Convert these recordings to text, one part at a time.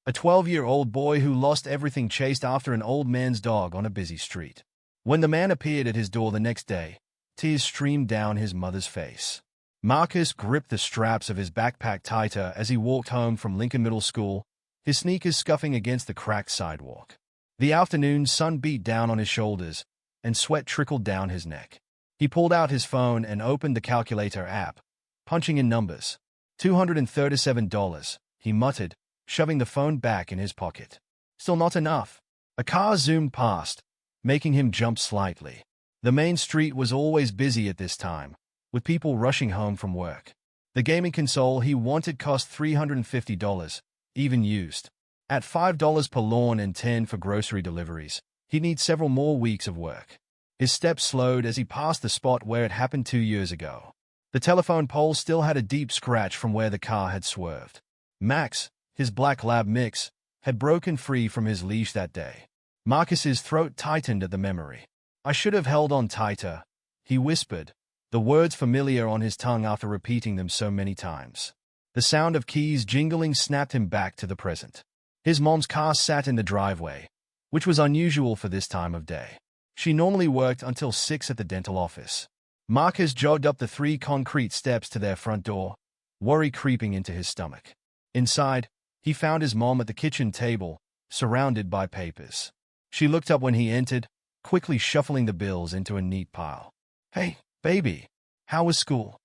A 12-year-old boy who lost everything chased after an old man's dog on a busy street. When the man appeared at his door the next day, tears streamed down his mother's face. Marcus gripped the straps of his backpack tighter as he walked home from Lincoln Middle School, his sneakers scuffing against the cracked sidewalk. The afternoon sun beat down on his shoulders, and sweat trickled down his neck. He pulled out his phone and opened the calculator app, punching in numbers. $237, he muttered, shoving the phone back in his pocket. Still not enough. A car zoomed past, making him jump slightly. The main street was always busy at this time, with people rushing home from work. The gaming console he wanted cost $350, even used. At $5 per lawn and $10 for grocery deliveries, he'd need several more weeks of work. His steps slowed as he passed the spot where it happened 2 years ago. The telephone pole still had a deep scratch from where the car had swerved. Max, his black lab mix, had broken free from his leash that day. Marcus's throat tightened at the memory. "I should have held on tighter," he whispered, the words familiar on his tongue after repeating them so many times. The sound of keys jingling snapped him back to the present. His mom's car sat in the driveway, which was unusual for this time of day. She normally worked until 6 at the dental office. Marcus jogged up the 3 concrete steps to their front door, worry creeping into his stomach. Inside, he found his mom at the kitchen table, surrounded by papers. She looked up when he entered, quickly shuffling the bills into a neat pile. "Hey, baby, how was school?"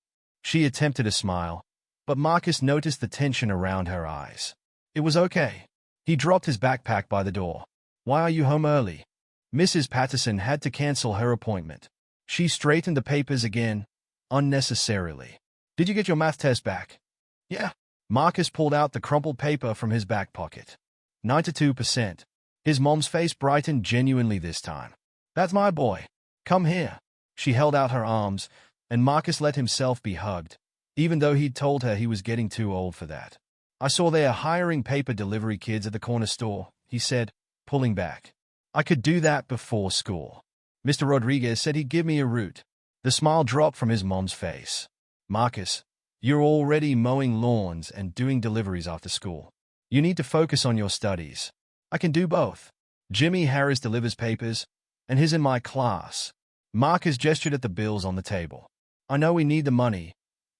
She attempted a smile, but Marcus noticed the tension around her eyes. "It was okay." He dropped his backpack by the door. "Why are you home early?" Mrs. Patterson had to cancel her appointment. She straightened the papers again, unnecessarily. "Did you get your math test back?" "Yeah." Marcus pulled out the crumpled paper from his back pocket. 92%. His mom's face brightened genuinely this time. "That's my boy. Come here." She held out her arms, and Marcus let himself be hugged, even though he'd told her he was getting too old for that. "I saw they are hiring paper delivery kids at the corner store," he said, pulling back. "I could do that before school. Mr. Rodriguez said he'd give me a route." The smile dropped from his mom's face. "Marcus, you're already mowing lawns and doing deliveries after school. You need to focus on your studies." "I can do both. Jimmy Harris delivers papers, and he's in my class." Marcus gestured at the bills on the table. "I know we need the money.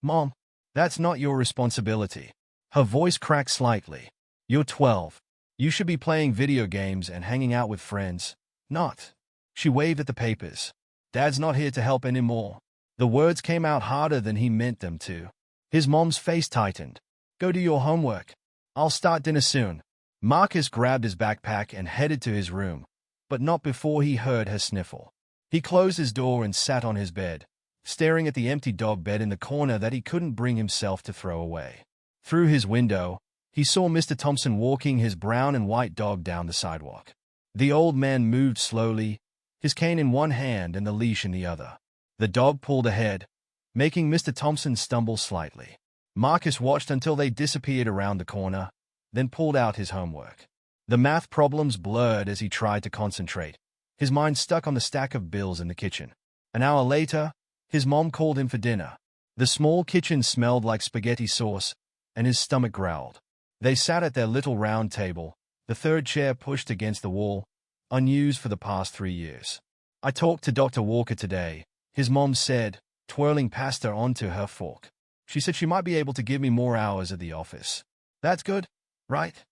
Mom, that's not your responsibility." Her voice cracked slightly. "You're 12. You should be playing video games and hanging out with friends, not." She waved at the papers. "Dad's not here to help anymore." The words came out harder than he meant them to. His mom's face tightened. "Go do your homework. I'll start dinner soon." Marcus grabbed his backpack and headed to his room, but not before he heard her sniffle. He closed his door and sat on his bed, staring at the empty dog bed in the corner that he couldn't bring himself to throw away. Through his window, he saw Mr. Thompson walking his brown and white dog down the sidewalk. The old man moved slowly, his cane in one hand and the leash in the other. The dog pulled ahead, making Mr. Thompson stumble slightly. Marcus watched until they disappeared around the corner, then pulled out his homework. The math problems blurred as he tried to concentrate, his mind stuck on the stack of bills in the kitchen. An hour later, his mom called him for dinner. The small kitchen smelled like spaghetti sauce, and his stomach growled. They sat at their little round table, the third chair pushed against the wall, unused for the past 3 years. "I talked to Dr. Walker today," his mom said, twirling pasta onto her fork. "She said she might be able to give me more hours at the office." "That's good, right?"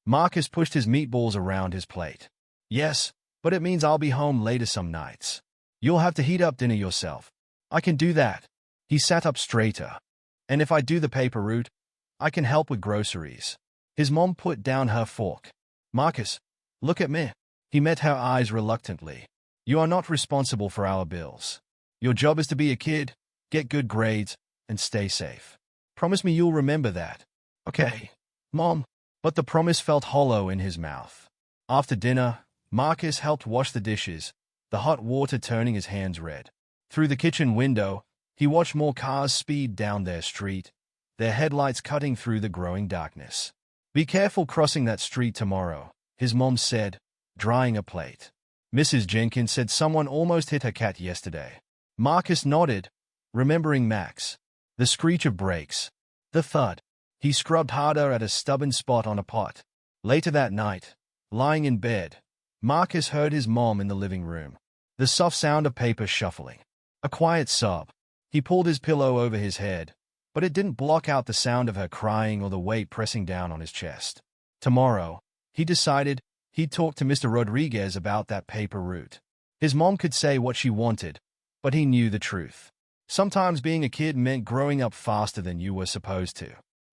Marcus pushed his meatballs around his plate. "Yes, but it means I'll be home later some nights. You'll have to heat up dinner yourself." "I can do that." He sat up straighter. "And if I do the paper route, I can help with groceries." His mom put down her fork. "Marcus, look at me." He met her eyes reluctantly. "You are not responsible for our bills. Your job is to be a kid, get good grades, and stay safe. Promise me you'll remember that." "Okay, Mom." But the promise felt hollow in his mouth. After dinner, Marcus helped wash the dishes, the hot water turning his hands red. Through the kitchen window, he watched more cars speed down their street, their headlights cutting through the growing darkness. "Be careful crossing that street tomorrow," his mom said, drying a plate. "Mrs. Jenkins said someone almost hit her cat yesterday." Marcus nodded, remembering Max. The screech of brakes. The thud. He scrubbed harder at a stubborn spot on a pot. Later that night, lying in bed, Marcus heard his mom in the living room. The soft sound of paper shuffling. A quiet sob. He pulled his pillow over his head, but it didn't block out the sound of her crying or the weight pressing down on his chest. Tomorrow, he decided he'd talk to Mr. Rodriguez about that paper route. His mom could say what she wanted, but he knew the truth. Sometimes being a kid meant growing up faster than you were supposed to.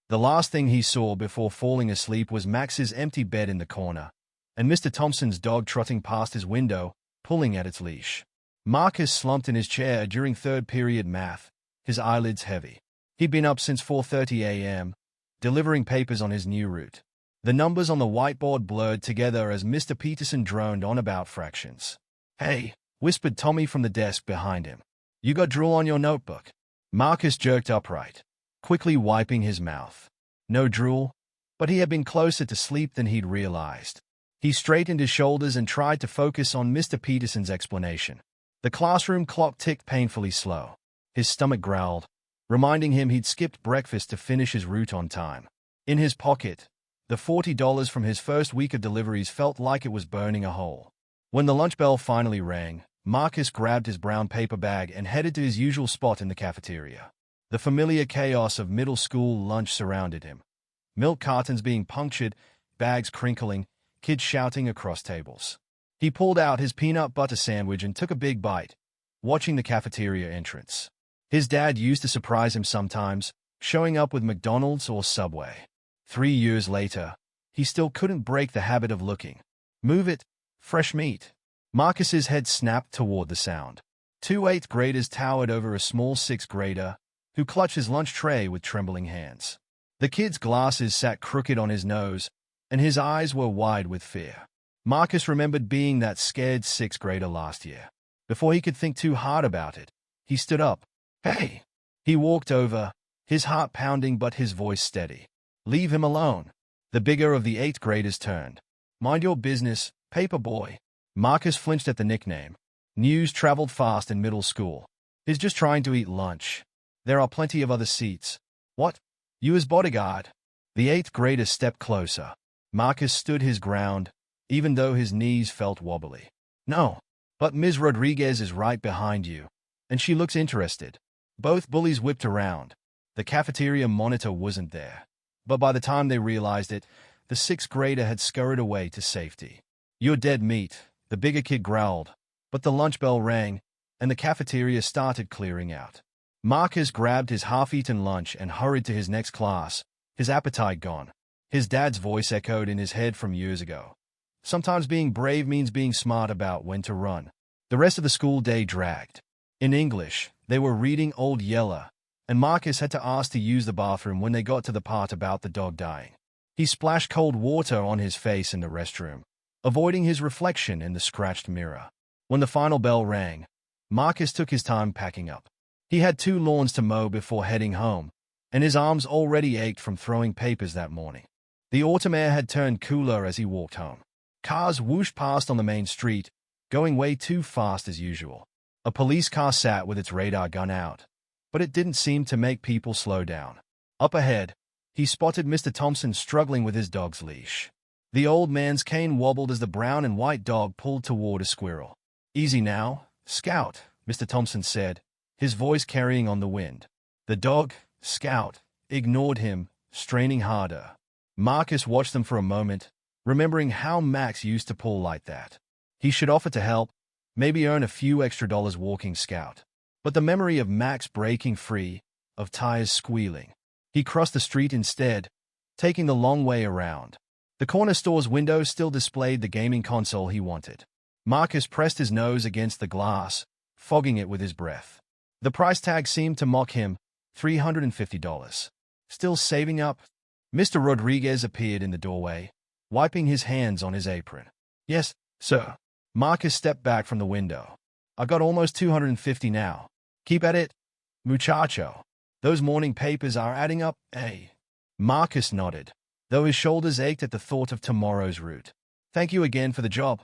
The last thing he saw before falling asleep was Max's empty bed in the corner, and Mr. Thompson's dog trotting past his window, pulling at its leash. Marcus slumped in his chair during third-period math, his eyelids heavy. He'd been up since 4:30 a.m., delivering papers on his new route. The numbers on the whiteboard blurred together as Mr. Peterson droned on about fractions. "Hey," whispered Tommy from the desk behind him. "You got drool on your notebook?" Marcus jerked upright, quickly wiping his mouth. No drool, but he had been closer to sleep than he'd realized. He straightened his shoulders and tried to focus on Mr. Peterson's explanation. The classroom clock ticked painfully slow. His stomach growled, reminding him he'd skipped breakfast to finish his route on time. In his pocket, the $40 from his first week of deliveries felt like it was burning a hole. When the lunch bell finally rang, Marcus grabbed his brown paper bag and headed to his usual spot in the cafeteria. The familiar chaos of middle school lunch surrounded him. Milk cartons being punctured, bags crinkling, kids shouting across tables. He pulled out his peanut butter sandwich and took a big bite, watching the cafeteria entrance. His dad used to surprise him sometimes, showing up with McDonald's or Subway. 3 years later, he still couldn't break the habit of looking. "Move it, fresh meat." Marcus's head snapped toward the sound. 2 eighth graders towered over a small 6th grader, who clutched his lunch tray with trembling hands. The kid's glasses sat crooked on his nose, and his eyes were wide with fear. Marcus remembered being that scared 6th grader last year. Before he could think too hard about it, he stood up. "Hey!" He walked over, his heart pounding but his voice steady. "Leave him alone." The bigger of the 8th graders turned. "Mind your business, paper boy." Marcus flinched at the nickname. News traveled fast in middle school. "He's just trying to eat lunch. There are plenty of other seats." "What? You his bodyguard?" The 8th grader stepped closer. Marcus stood his ground, even though his knees felt wobbly. "No, but Ms. Rodriguez is right behind you, and she looks interested." Both bullies whipped around. The cafeteria monitor wasn't there, but by the time they realized it, the 6th grader had scurried away to safety. "You're dead meat," the bigger kid growled, but the lunch bell rang, and the cafeteria started clearing out. Marcus grabbed his half-eaten lunch and hurried to his next class, his appetite gone. His dad's voice echoed in his head from years ago. Sometimes being brave means being smart about when to run. The rest of the school day dragged. In English, they were reading Old Yeller, and Marcus had to ask to use the bathroom when they got to the part about the dog dying. He splashed cold water on his face in the restroom, avoiding his reflection in the scratched mirror. When the final bell rang, Marcus took his time packing up. He had 2 lawns to mow before heading home, and his arms already ached from throwing papers that morning. The autumn air had turned cooler as he walked home. Cars whooshed past on the main street, going way too fast as usual. A police car sat with its radar gun out, but it didn't seem to make people slow down. Up ahead, he spotted Mr. Thompson struggling with his dog's leash. The old man's cane wobbled as the brown and white dog pulled toward a squirrel. "Easy now, Scout," Mr. Thompson said, his voice carrying on the wind. The dog, Scout, ignored him, straining harder. Marcus watched them for a moment, remembering how Max used to pull like that. He should offer to help, maybe earn a few extra dollars walking Scout. But the memory of Max breaking free, of tires squealing. He crossed the street instead, taking the long way around. The corner store's window still displayed the gaming console he wanted. Marcus pressed his nose against the glass, fogging it with his breath. The price tag seemed to mock him, $350. Still saving up? Mr. Rodriguez appeared in the doorway, wiping his hands on his apron. "Yes, sir." Marcus stepped back from the window. "I got almost $250 now. Keep at it, muchacho. Those morning papers are adding up, eh?" Marcus nodded, though his shoulders ached at the thought of tomorrow's route. "Thank you again for the job,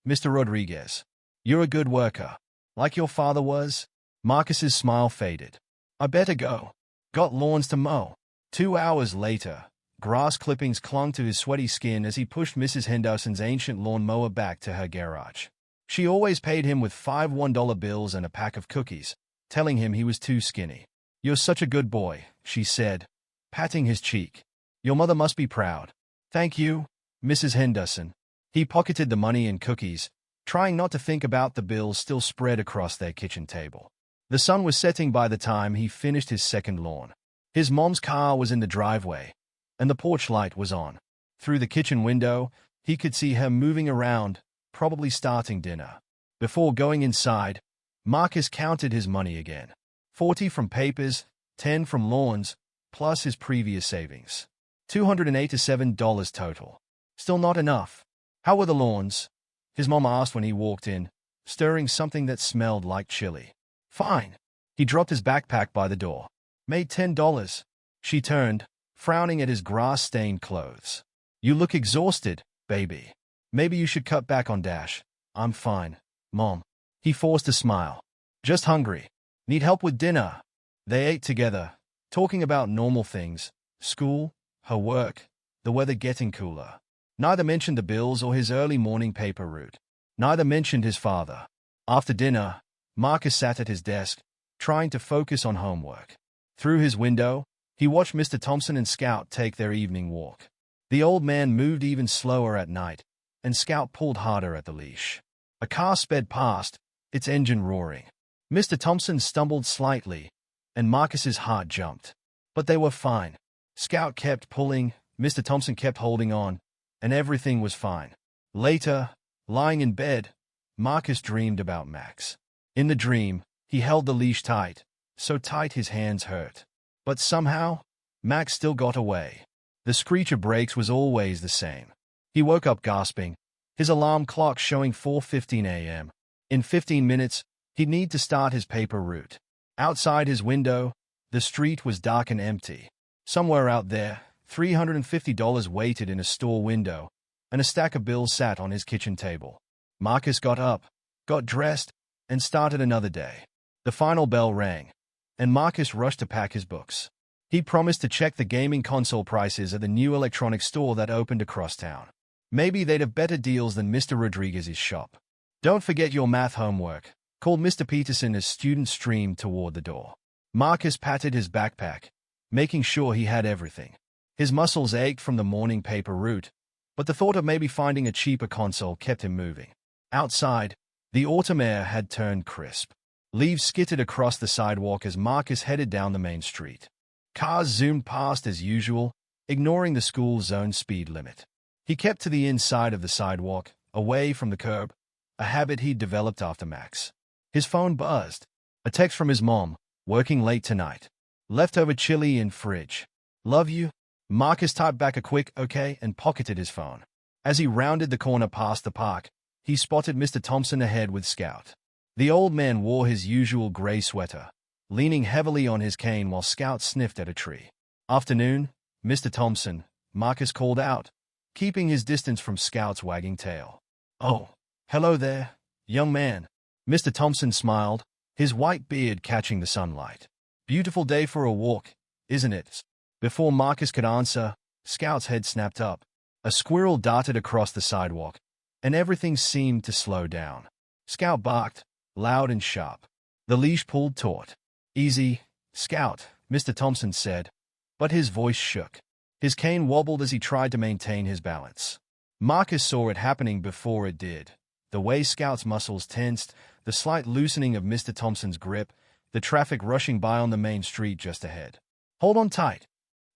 Mr. Rodriguez. You're a good worker, like your father was." Marcus's smile faded. "I better go. Got lawns to mow." 2 hours later, Grass clippings clung to his sweaty skin as he pushed Mrs. Henderson's ancient lawn-mower back to her garage. She always paid him with 5 $1 bills and a pack of cookies, telling him he was too skinny. "You're such a good boy," she said, patting his cheek. "Your mother must be proud." "Thank you, Mrs. Henderson." He pocketed the money and cookies, trying not to think about the bills still spread across their kitchen table. The sun was setting by the time he finished his second lawn. His mom's car was in the driveway, and the porch light was on. Through the kitchen window, he could see her moving around, probably starting dinner. Before going inside, Marcus counted his money again. 40 from papers, 10 from lawns, plus his previous savings. $287 total. Still not enough. "How were the lawns?" his mom asked when he walked in, stirring something that smelled like chili. "Fine." He dropped his backpack by the door. "Made $10. She turned, frowning at his grass-stained clothes. "You look exhausted, baby. Maybe you should cut back on Dash." "I'm fine, Mom." He forced a smile. "Just hungry. Need help with dinner." They ate together, talking about normal things, school, her work, the weather getting cooler. Neither mentioned the bills or his early morning paper route. Neither mentioned his father. After dinner, Marcus sat at his desk, trying to focus on homework. Through his window, he watched Mr. Thompson and Scout take their evening walk. The old man moved even slower at night, and Scout pulled harder at the leash. A car sped past, its engine roaring. Mr. Thompson stumbled slightly, and Marcus's heart jumped. But they were fine. Scout kept pulling, Mr. Thompson kept holding on, and everything was fine. Later, lying in bed, Marcus dreamed about Max. In the dream, he held the leash tight, so tight his hands hurt. But somehow, Max still got away. The screech of brakes was always the same. He woke up gasping, his alarm clock showing 4:15 a.m. In 15 minutes, he'd need to start his paper route. Outside his window, the street was dark and empty. Somewhere out there, $350 waited in a store window, and a stack of bills sat on his kitchen table. Marcus got up, got dressed, and started another day. The final bell rang, and Marcus rushed to pack his books. He promised to check the gaming console prices at the new electronics store that opened across town. Maybe they'd have better deals than Mr. Rodriguez's shop. "Don't forget your math homework," called Mr. Peterson as students streamed toward the door. Marcus patted his backpack, making sure he had everything. His muscles ached from the morning paper route, but the thought of maybe finding a cheaper console kept him moving. Outside, the autumn air had turned crisp. Leaves skittered across the sidewalk as Marcus headed down the main street. Cars zoomed past as usual, ignoring the school zone speed limit. He kept to the inside of the sidewalk, away from the curb, a habit he'd developed after Max. His phone buzzed. A text from his mom, "Working late tonight. Leftover chili in fridge. Love you." Marcus typed back a quick "okay" and pocketed his phone. As he rounded the corner past the park, he spotted Mr. Thompson ahead with Scout. The old man wore his usual gray sweater, leaning heavily on his cane while Scout sniffed at a tree. "Afternoon, Mr. Thompson," Marcus called out, keeping his distance from Scout's wagging tail. "Oh, hello there, young man." Mr. Thompson smiled, his white beard catching the sunlight. "Beautiful day for a walk, isn't it?" Before Marcus could answer, Scout's head snapped up. A squirrel darted across the sidewalk, and everything seemed to slow down. Scout barked, loud and sharp. The leash pulled taut. "Easy, Scout," Mr. Thompson said, but his voice shook. His cane wobbled as he tried to maintain his balance. Marcus saw it happening before it did. The way Scout's muscles tensed, the slight loosening of Mr. Thompson's grip, the traffic rushing by on the main street just ahead. "Hold on tight,"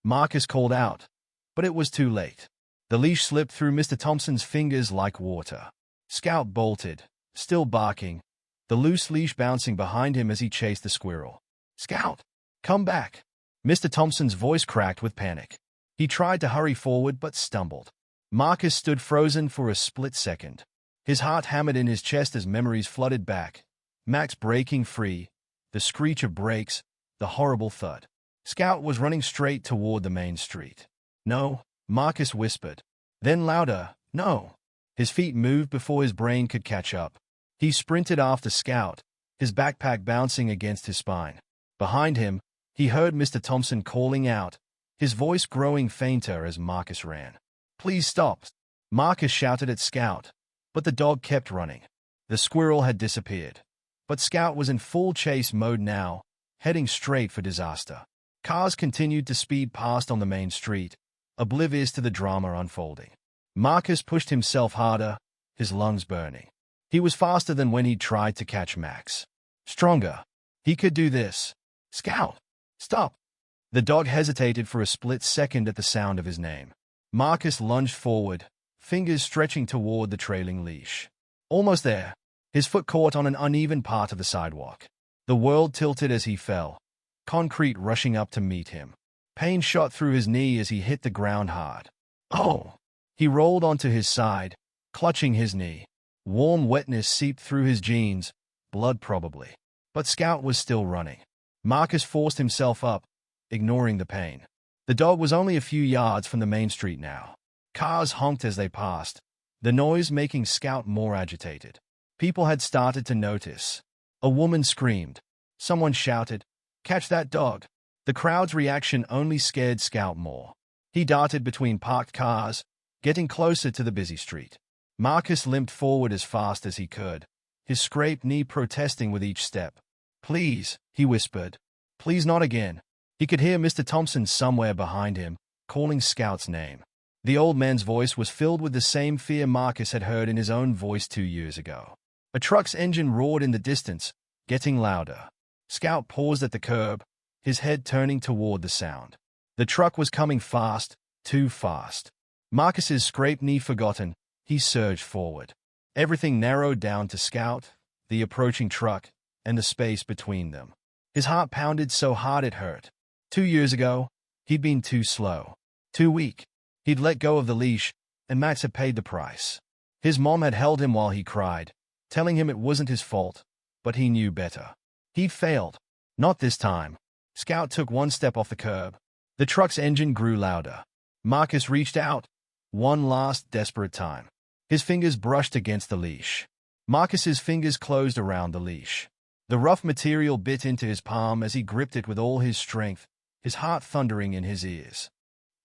Marcus called out, but it was too late. The leash slipped through Mr. Thompson's fingers like water. Scout bolted, still barking, the loose leash bouncing behind him as he chased the squirrel. "Scout, come back!" Mr. Thompson's voice cracked with panic. He tried to hurry forward but stumbled. Marcus stood frozen for a split second. His heart hammered in his chest as memories flooded back. Max breaking free, the screech of brakes, the horrible thud. Scout was running straight toward the main street. "No," Marcus whispered. Then louder, "No." His feet moved before his brain could catch up. He sprinted after Scout, his backpack bouncing against his spine. Behind him, he heard Mr. Thompson calling out, his voice growing fainter as Marcus ran. "Please stop," Marcus shouted at Scout, but the dog kept running. The squirrel had disappeared, but Scout was in full chase mode now, heading straight for disaster. Cars continued to speed past on the main street, oblivious to the drama unfolding. Marcus pushed himself harder, his lungs burning. He was faster than when he'd tried to catch Max. Stronger. He could do this. "Scout! Stop!" The dog hesitated for a split second at the sound of his name. Marcus lunged forward, fingers stretching toward the trailing leash. Almost there. His foot caught on an uneven part of the sidewalk. The world tilted as he fell, concrete rushing up to meet him. Pain shot through his knee as he hit the ground hard. Oh! He rolled onto his side, clutching his knee. Warm wetness seeped through his jeans, blood probably. But Scout was still running. Marcus forced himself up, ignoring the pain. The dog was only a few yards from the main street now. Cars honked as they passed, the noise making Scout more agitated. People had started to notice. A woman screamed. Someone shouted, "Catch that dog!" The crowd's reaction only scared Scout more. He darted between parked cars, getting closer to the busy street. Marcus limped forward as fast as he could, his scraped knee protesting with each step. "Please," he whispered. "Please not again." He could hear Mr. Thompson somewhere behind him, calling Scout's name. The old man's voice was filled with the same fear Marcus had heard in his own voice 2 years ago. A truck's engine roared in the distance, getting louder. Scout paused at the curb, his head turning toward the sound. The truck was coming fast, too fast. Marcus's scraped knee forgotten, he surged forward. Everything narrowed down to Scout, the approaching truck, and the space between them. His heart pounded so hard it hurt. 2 years ago, he'd been too slow, too weak. He'd let go of the leash, and Max had paid the price. His mom had held him while he cried, telling him it wasn't his fault, but he knew better. He'd failed. Not this time. Scout took one step off the curb. The truck's engine grew louder. Marcus reached out, one last desperate time. His fingers brushed against the leash. Marcus's fingers closed around the leash. The rough material bit into his palm as he gripped it with all his strength, his heart thundering in his ears.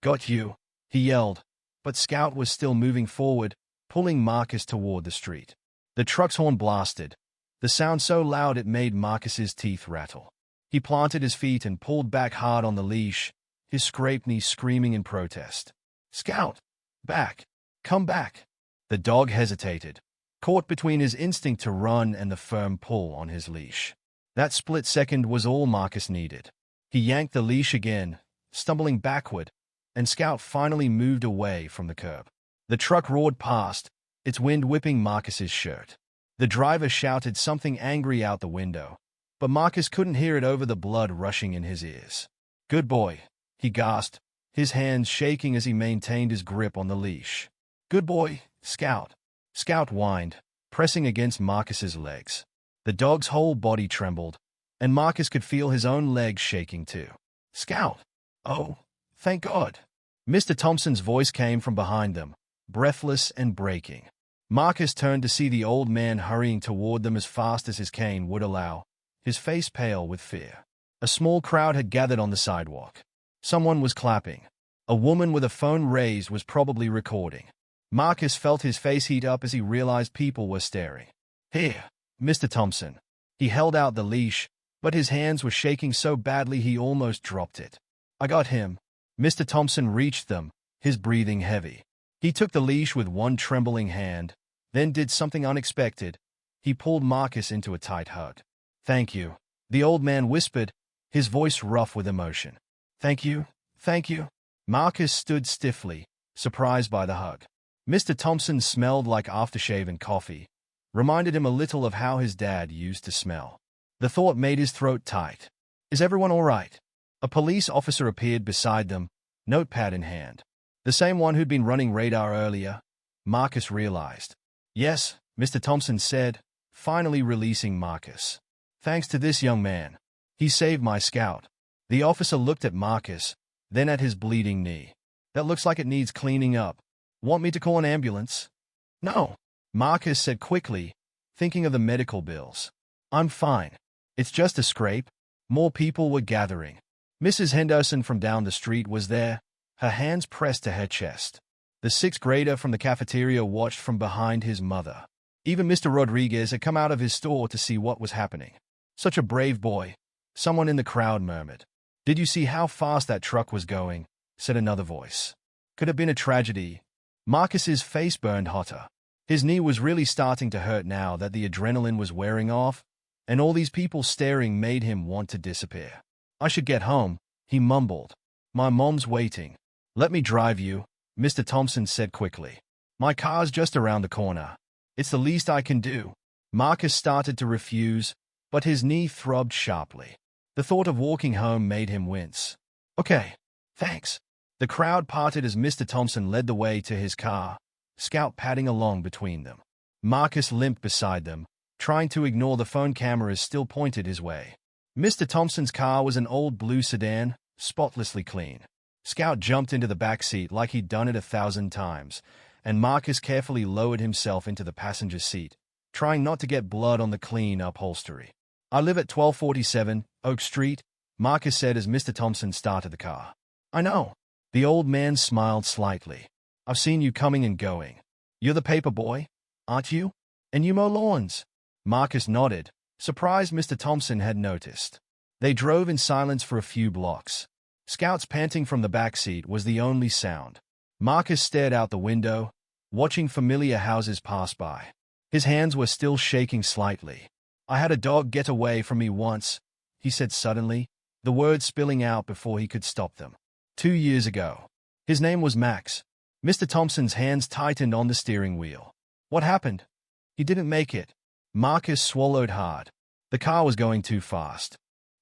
"Got you," he yelled, but Scout was still moving forward, pulling Marcus toward the street. The truck's horn blasted, the sound so loud it made Marcus's teeth rattle. He planted his feet and pulled back hard on the leash, his scraped knee screaming in protest. "Scout! Back! Come back!" The dog hesitated, caught between his instinct to run and the firm pull on his leash. That split second was all Marcus needed. He yanked the leash again, stumbling backward, and Scout finally moved away from the curb. The truck roared past, its wind whipping Marcus's shirt. The driver shouted something angry out the window, but Marcus couldn't hear it over the blood rushing in his ears. "Good boy," he gasped, his hands shaking as he maintained his grip on the leash. "Good boy, Scout." Scout whined, pressing against Marcus's legs. The dog's whole body trembled, and Marcus could feel his own legs shaking too. "Scout! Oh, thank God!" Mr. Thompson's voice came from behind them, breathless and breaking. Marcus turned to see the old man hurrying toward them as fast as his cane would allow, his face pale with fear. A small crowd had gathered on the sidewalk. Someone was clapping. A woman with a phone raised was probably recording. Marcus felt his face heat up as he realized people were staring. "Here, Mr. Thompson." He held out the leash, but his hands were shaking so badly he almost dropped it. "I got him." Mr. Thompson reached them, his breathing heavy. He took the leash with one trembling hand, then did something unexpected. He pulled Marcus into a tight hug. "Thank you," the old man whispered, his voice rough with emotion. "Thank you, thank you." Marcus stood stiffly, surprised by the hug. Mr. Thompson smelled like aftershave and coffee, reminded him a little of how his dad used to smell. The thought made his throat tight. "Is everyone all right?" A police officer appeared beside them, notepad in hand. The same one who'd been running radar earlier, Marcus realized. "Yes," Mr. Thompson said, finally releasing Marcus. "Thanks to this young man. He saved my Scout." The officer looked at Marcus, then at his bleeding knee. "That looks like it needs cleaning up. Want me to call an ambulance?" "No," Marcus said quickly, thinking of the medical bills. "I'm fine. It's just a scrape." More people were gathering. Mrs. Henderson from down the street was there, her hands pressed to her chest. The sixth grader from the cafeteria watched from behind his mother. Even Mr. Rodriguez had come out of his store to see what was happening. Such a brave boy, someone in the crowd murmured. Did you see how fast that truck was going? Said another voice. Could have been a tragedy. Marcus's face burned hotter. His knee was really starting to hurt now that the adrenaline was wearing off, and all these people staring made him want to disappear. I should get home, he mumbled. My mom's waiting. Let me drive you, Mr. Thompson said quickly. My car's just around the corner. It's the least I can do. Marcus started to refuse, but his knee throbbed sharply. The thought of walking home made him wince. Okay, thanks. The crowd parted as Mr. Thompson led the way to his car, Scout padding along between them. Marcus limped beside them, trying to ignore the phone cameras still pointed his way. Mr. Thompson's car was an old blue sedan, spotlessly clean. Scout jumped into the back seat like he'd done it 1,000 times, and Marcus carefully lowered himself into the passenger seat, trying not to get blood on the clean upholstery. I live at 1247 Oak Street, Marcus said as Mr. Thompson started the car. I know. The old man smiled slightly. I've seen you coming and going. You're the paper boy, aren't you? And you mow lawns. Marcus nodded, surprised Mr. Thompson had noticed. They drove in silence for a few blocks. Scout's panting from the back seat was the only sound. Marcus stared out the window, watching familiar houses pass by. His hands were still shaking slightly. I had a dog get away from me once, he said suddenly, the words spilling out before he could stop them. 2 years ago. His name was Max. Mr. Thompson's hands tightened on the steering wheel. What happened? He didn't make it. Marcus swallowed hard. The car was going too fast.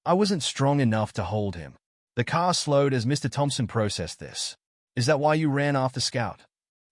I wasn't strong enough to hold him. The car slowed as Mr. Thompson processed this. Is that why you ran after Scout?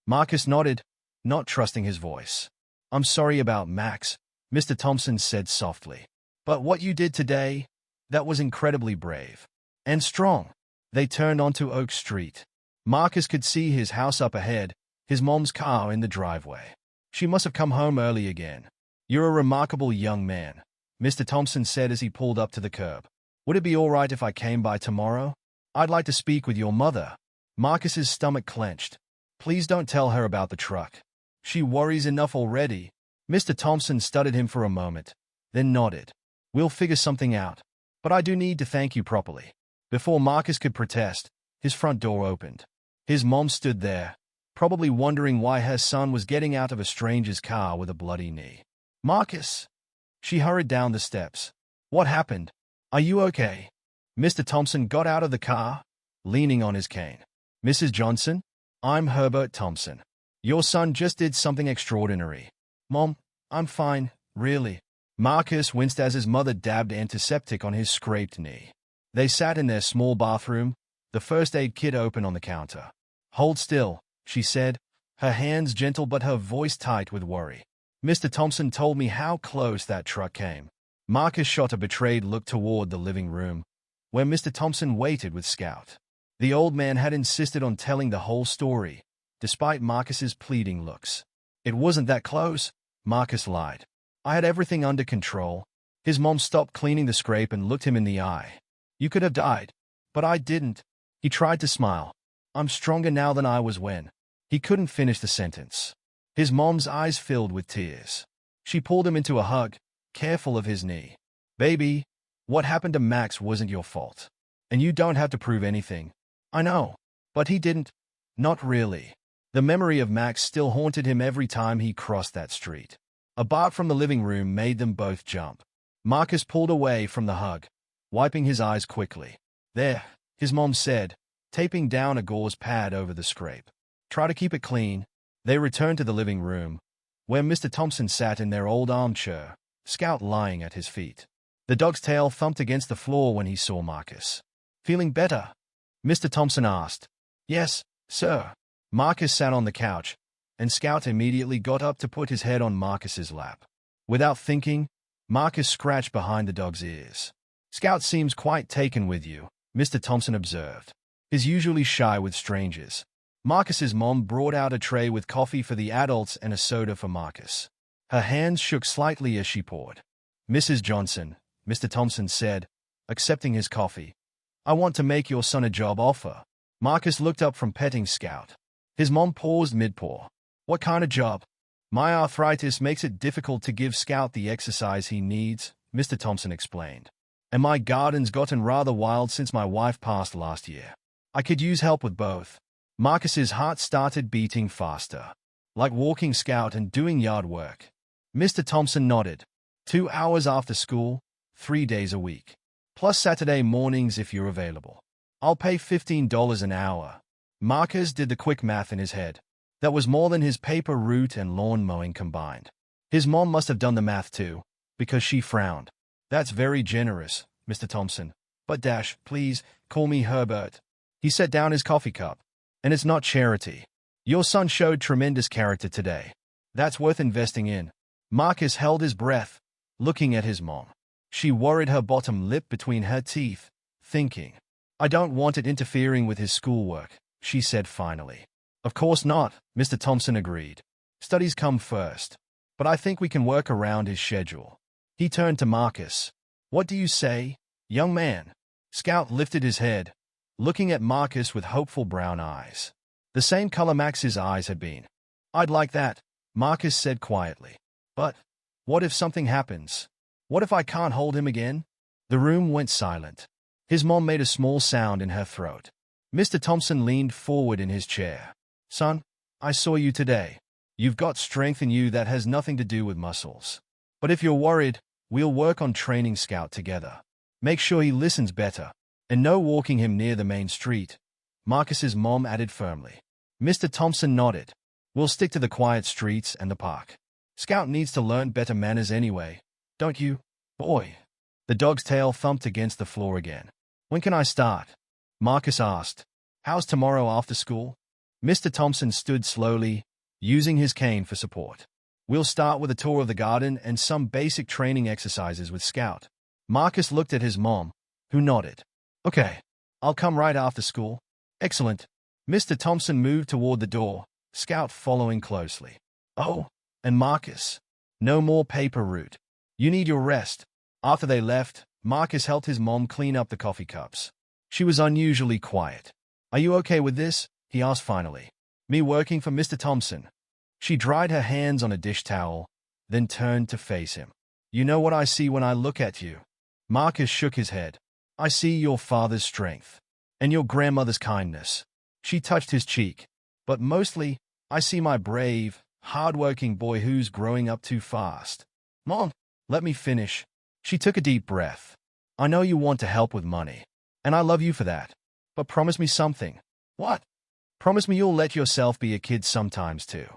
Marcus nodded, not trusting his voice. I'm sorry about Max, Mr. Thompson said softly. But what you did today, that was incredibly brave. And strong. They turned onto Oak Street. Marcus could see his house up ahead, his mom's car in the driveway. She must have come home early again. You're a remarkable young man, Mr. Thompson said as he pulled up to the curb. Would it be all right if I came by tomorrow? I'd like to speak with your mother. Marcus's stomach clenched. Please don't tell her about the truck. She worries enough already. Mr. Thompson studied him for a moment, then nodded. We'll figure something out. But I do need to thank you properly. Before Marcus could protest, his front door opened. His mom stood there, probably wondering why her son was getting out of a stranger's car with a bloody knee. Marcus! She hurried down the steps. What happened? Are you okay? Mr. Thompson got out of the car, leaning on his cane. Mrs. Johnson? I'm Herbert Thompson. Your son just did something extraordinary. Mom, I'm fine, really. Marcus winced as his mother dabbed antiseptic on his scraped knee. They sat in their small bathroom, the first aid kit open on the counter. Hold still, she said, her hands gentle but her voice tight with worry. Mr. Thompson told me how close that truck came. Marcus shot a betrayed look toward the living room, where Mr. Thompson waited with Scout. The old man had insisted on telling the whole story, despite Marcus's pleading looks. It wasn't that close, Marcus lied. I had everything under control. His mom stopped cleaning the scrape and looked him in the eye. You could have died, but I didn't. He tried to smile. I'm stronger now than I was when. He couldn't finish the sentence. His mom's eyes filled with tears. She pulled him into a hug, careful of his knee. Baby, what happened to Max wasn't your fault. And you don't have to prove anything. I know. But he didn't. Not really. The memory of Max still haunted him every time he crossed that street. A bark from the living room made them both jump. Marcus pulled away from the hug, wiping his eyes quickly. There, his mom said, taping down a gauze pad over the scrape. Try to keep it clean. They returned to the living room, where Mr. Thompson sat in their old armchair, Scout lying at his feet. The dog's tail thumped against the floor when he saw Marcus. Feeling better? Mr. Thompson asked. Yes, sir. Marcus sat on the couch, and Scout immediately got up to put his head on Marcus's lap. Without thinking, Marcus scratched behind the dog's ears. Scout seems quite taken with you, Mr. Thompson observed. He's usually shy with strangers. Marcus's mom brought out a tray with coffee for the adults and a soda for Marcus. Her hands shook slightly as she poured. Mrs. Johnson, Mr. Thompson said, accepting his coffee. I want to make your son a job offer. Marcus looked up from petting Scout. His mom paused mid-paw. What kind of job? My arthritis makes it difficult to give Scout the exercise he needs, Mr. Thompson explained. And my garden's gotten rather wild since my wife passed last year. I could use help with both. Marcus's heart started beating faster. Like walking Scout and doing yard work. Mr. Thompson nodded. 2 hours after school, 3 days a week. Plus Saturday mornings if you're available. I'll pay $15 an hour. Marcus did the quick math in his head. That was more than his paper route and lawn mowing combined. His mom must have done the math too, because she frowned. That's very generous, Mr. Thompson. But please, call me Herbert. He set down his coffee cup. And it's not charity. Your son showed tremendous character today. That's worth investing in. Marcus held his breath, looking at his mom. She worried her bottom lip between her teeth, thinking. I don't want it interfering with his schoolwork, she said finally. Of course not, Mr. Thompson agreed. Studies come first. But I think we can work around his schedule. He turned to Marcus. What do you say, young man? Scout lifted his head, looking at Marcus with hopeful brown eyes. The same color Max's eyes had been. I'd like that, Marcus said quietly. But what if something happens? What if I can't hold him again? The room went silent. His mom made a small sound in her throat. Mr. Thompson leaned forward in his chair. Son, I saw you today. You've got strength in you that has nothing to do with muscles. But if you're worried, we'll work on training Scout together. Make sure he listens better. And no walking him near the main street, Marcus's mom added firmly. Mr. Thompson nodded. We'll stick to the quiet streets and the park. Scout needs to learn better manners anyway, don't you, boy? The dog's tail thumped against the floor again. When can I start? Marcus asked. How's tomorrow after school? Mr. Thompson stood slowly, using his cane for support. We'll start with a tour of the garden and some basic training exercises with Scout. Marcus looked at his mom, who nodded. Okay, I'll come right after school. Excellent. Mr. Thompson moved toward the door, Scout following closely. Oh, and Marcus. No more paper route. You need your rest. After they left, Marcus helped his mom clean up the coffee cups. She was unusually quiet. Are you okay with this? He asked finally. Me working for Mr. Thompson. She dried her hands on a dish towel, then turned to face him. You know what I see when I look at you? Marcus shook his head. I see your father's strength. And your grandmother's kindness. She touched his cheek. But mostly, I see my brave, hard-working boy who's growing up too fast. Mom, let me finish. She took a deep breath. I know you want to help with money. And I love you for that. But promise me something. What? Promise me you'll let yourself be a kid sometimes too.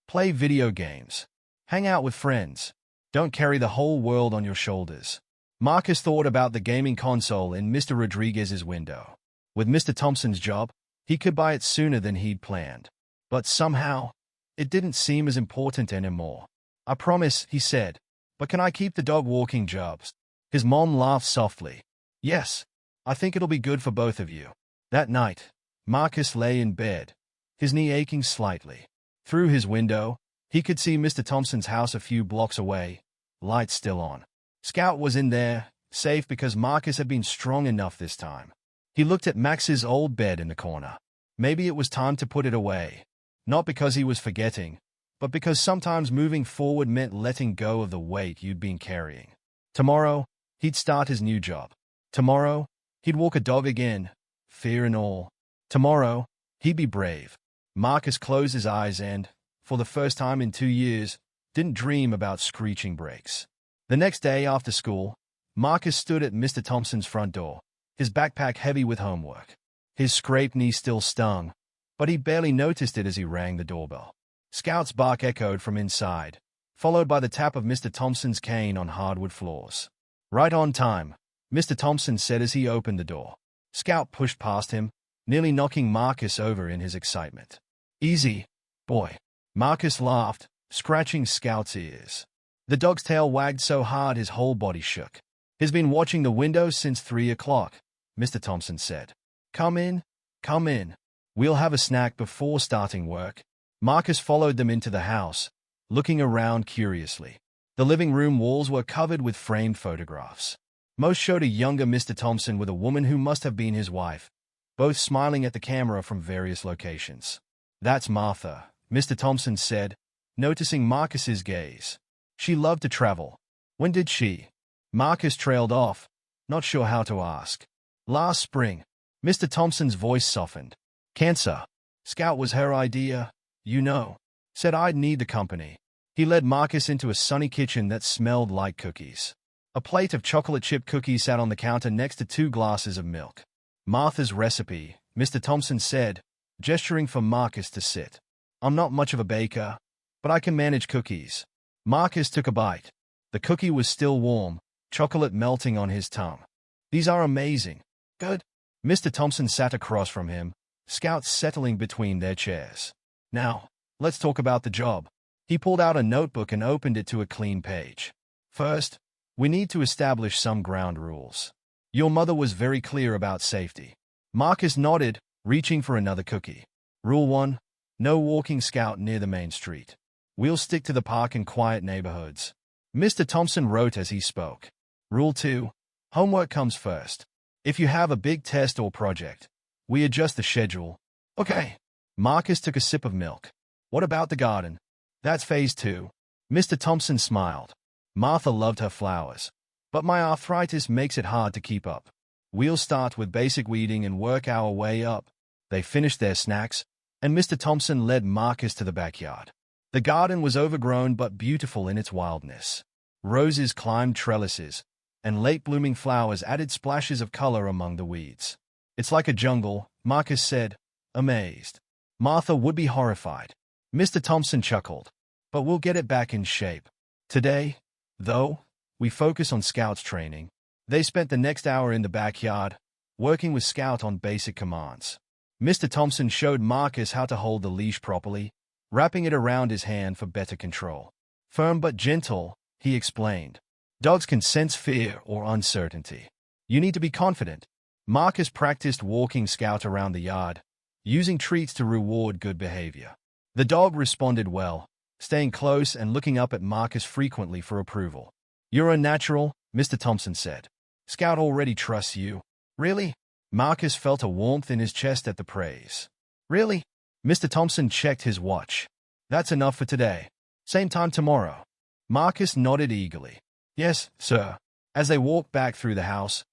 Play video games. Hang out with friends. Don't carry the whole world on your shoulders. Marcus thought about the gaming console in Mr. Rodriguez's window. With Mr. Thompson's job, he could buy it sooner than he'd planned. But somehow, it didn't seem as important anymore. I promise, he said. But can I keep the dog walking jobs? His mom laughed softly. Yes, I think it'll be good for both of you. That night, Marcus lay in bed, his knee aching slightly. Through his window, he could see Mr. Thompson's house a few blocks away, lights still on. Scout was in there, safe because Marcus had been strong enough this time. He looked at Max's old bed in the corner. Maybe it was time to put it away. Not because he was forgetting, but because sometimes moving forward meant letting go of the weight you'd been carrying. Tomorrow, he'd start his new job. Tomorrow, he'd walk a dog again, fear and all. Tomorrow, he'd be brave. Marcus closed his eyes and, for the first time in 2 years, didn't dream about screeching brakes. The next day after school, Marcus stood at Mr. Thompson's front door, his backpack heavy with homework. His scraped knee still stung, but he barely noticed it as he rang the doorbell. Scout's bark echoed from inside, followed by the tap of Mr. Thompson's cane on hardwood floors. Right on time, Mr. Thompson said as he opened the door. Scout pushed past him, nearly knocking Marcus over in his excitement. Easy, boy. Marcus laughed, scratching Scout's ears. The dog's tail wagged so hard his whole body shook. He's been watching the window since 3 o'clock, Mr. Thompson said. Come in, come in. We'll have a snack before starting work. Marcus followed them into the house, looking around curiously. The living room walls were covered with framed photographs. Most showed a younger Mr. Thompson with a woman who must have been his wife, both smiling at the camera from various locations. "That's Martha," Mr. Thompson said, noticing Marcus's gaze. "She loved to travel. When did she?" Marcus trailed off, not sure how to ask. "Last spring." Mr. Thompson's voice softened. "Cancer. Scout was her idea, you know. Said I'd need the company." He led Marcus into a sunny kitchen that smelled like cookies. A plate of chocolate chip cookies sat on the counter next to 2 glasses of milk. "Martha's recipe," Mr. Thompson said, gesturing for Marcus to sit. "I'm not much of a baker, but I can manage cookies." Marcus took a bite. The cookie was still warm, chocolate melting on his tongue. "These are amazing." "Good." Mr. Thompson sat across from him, Scout settling between their chairs. "Now, let's talk about the job." He pulled out a notebook and opened it to a clean page. "First, we need to establish some ground rules. Your mother was very clear about safety." Marcus nodded, reaching for another cookie. "Rule 1, no walking Scout near the main street. We'll stick to the park and quiet neighborhoods." Mr. Thompson wrote as he spoke. "Rule 2, homework comes first. If you have a big test or project, we adjust the schedule." "Okay." Marcus took a sip of milk. "What about the garden?" "That's phase 2. Mr. Thompson smiled. "Martha loved her flowers, but my arthritis makes it hard to keep up. We'll start with basic weeding and work our way up." They finished their snacks, and Mr. Thompson led Marcus to the backyard. The garden was overgrown but beautiful in its wildness. Roses climbed trellises, and late-blooming flowers added splashes of color among the weeds. "It's like a jungle," Marcus said, amazed. "Martha would be horrified." Mr. Thompson chuckled. "But we'll get it back in shape. Today, though, we focus on Scout's training." They spent the next hour in the backyard, working with Scout on basic commands. Mr. Thompson showed Marcus how to hold the leash properly, wrapping it around his hand for better control. "Firm but gentle," he explained. "Dogs can sense fear or uncertainty. You need to be confident." Marcus practiced walking Scout around the yard, using treats to reward good behavior. The dog responded well, staying close and looking up at Marcus frequently for approval. "You're a natural," Mr. Thompson said. "Scout already trusts you." "Really?" Marcus felt a warmth in his chest at the praise. "Really?" Mr. Thompson checked his watch. "That's enough for today. Same time tomorrow." Marcus nodded eagerly. "Yes, sir." As they walked back through the house,